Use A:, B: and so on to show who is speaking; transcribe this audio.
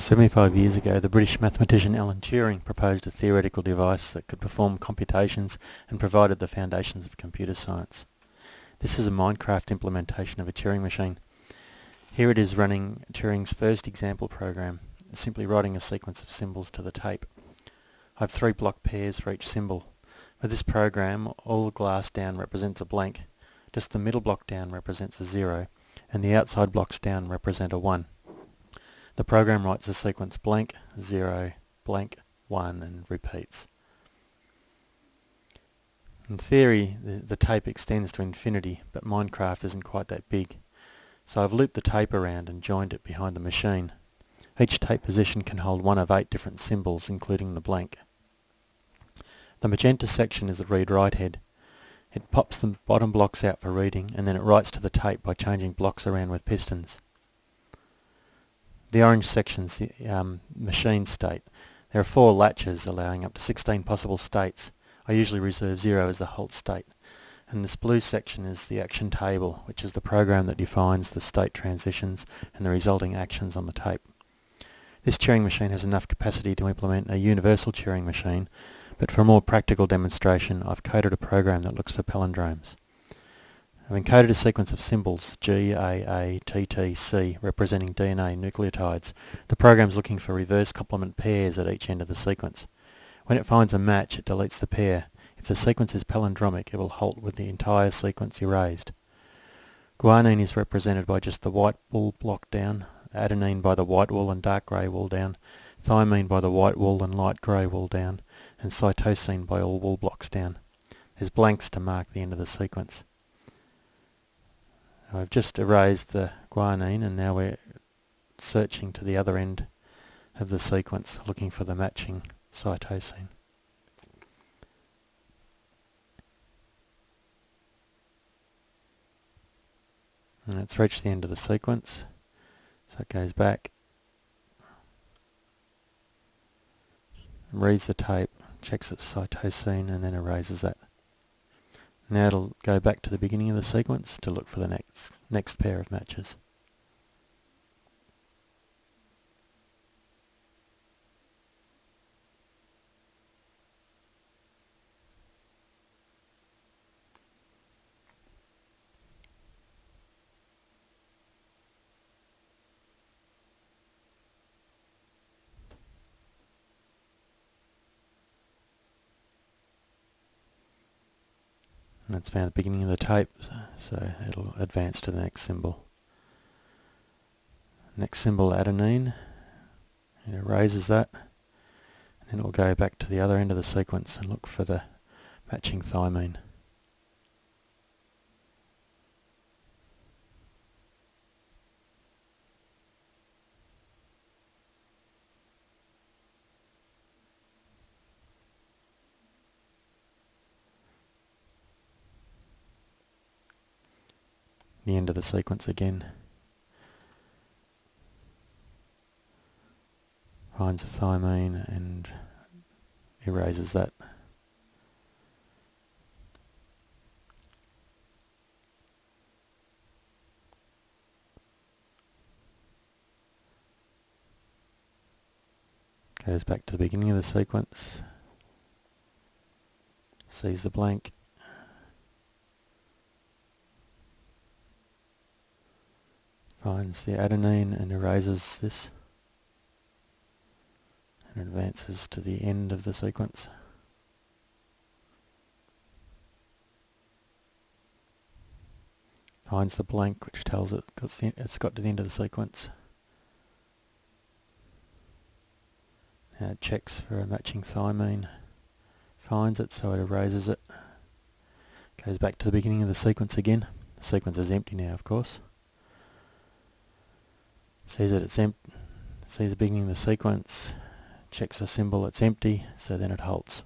A: 75 years ago, the British mathematician Alan Turing proposed a theoretical device that could perform computations and provided the foundations of computer science. This is a Minecraft implementation of a Turing machine. Here it is running Turing's first example program, simply writing a sequence of symbols to the tape. I have 3 block pairs for each symbol. For this program, all the glass down represents a blank, just the middle block down represents a 0, and the outside blocks down represent a 1. The program writes the sequence blank, 0, blank, 1 and repeats. In theory, the tape extends to infinity, but Minecraft isn't quite that big. So I've looped the tape around and joined it behind the machine. Each tape position can hold one of 8 different symbols, including the blank. The magenta section is the read-write head. It pops the bottom blocks out for reading, and then it writes to the tape by changing blocks around with pistons. The orange section's the machine state. There are 4 latches allowing up to 16 possible states. I usually reserve 0 as the halt state. And this blue section is the action table, which is the program that defines the state transitions and the resulting actions on the tape. This Turing machine has enough capacity to implement a universal Turing machine, but for a more practical demonstration I've coded a program that looks for palindromes. I've encoded a sequence of symbols G, A, A, T, T, C representing DNA nucleotides. The program's looking for reverse complement pairs at each end of the sequence. When it finds a match, it deletes the pair. If the sequence is palindromic, it will halt with the entire sequence erased. Guanine is represented by just the white wool block down, adenine by the white wool and dark grey wool down, thymine by the white wool and light grey wool down, and cytosine by all wool blocks down. There's blanks to mark the end of the sequence. I've just erased the guanine and now we're searching to the other end of the sequence looking for the matching cytosine. And it's reached the end of the sequence, so it goes back, reads the tape, checks its cytosine and then erases that. Now it'll go back to the beginning of the sequence to look for the next pair of matches. And it's found the beginning of the tape, so it'll advance to the next symbol. Next symbol, adenine. It erases that, and then it will go back to the other end of the sequence and look for the matching thymine. The end of the sequence again. Finds the thymine and erases that. Goes back to the beginning of the sequence. Sees the blank. Finds the adenine and erases this and advances to the end of the sequence. Finds the blank, which tells it it's got to the end of the sequence. Now it checks for a matching thymine, finds it, so it erases it. Goes back to the beginning of the sequence again. The sequence is empty now, of course. Sees that it's empty, sees the beginning of the sequence, checks the symbol, it's empty, so then it halts.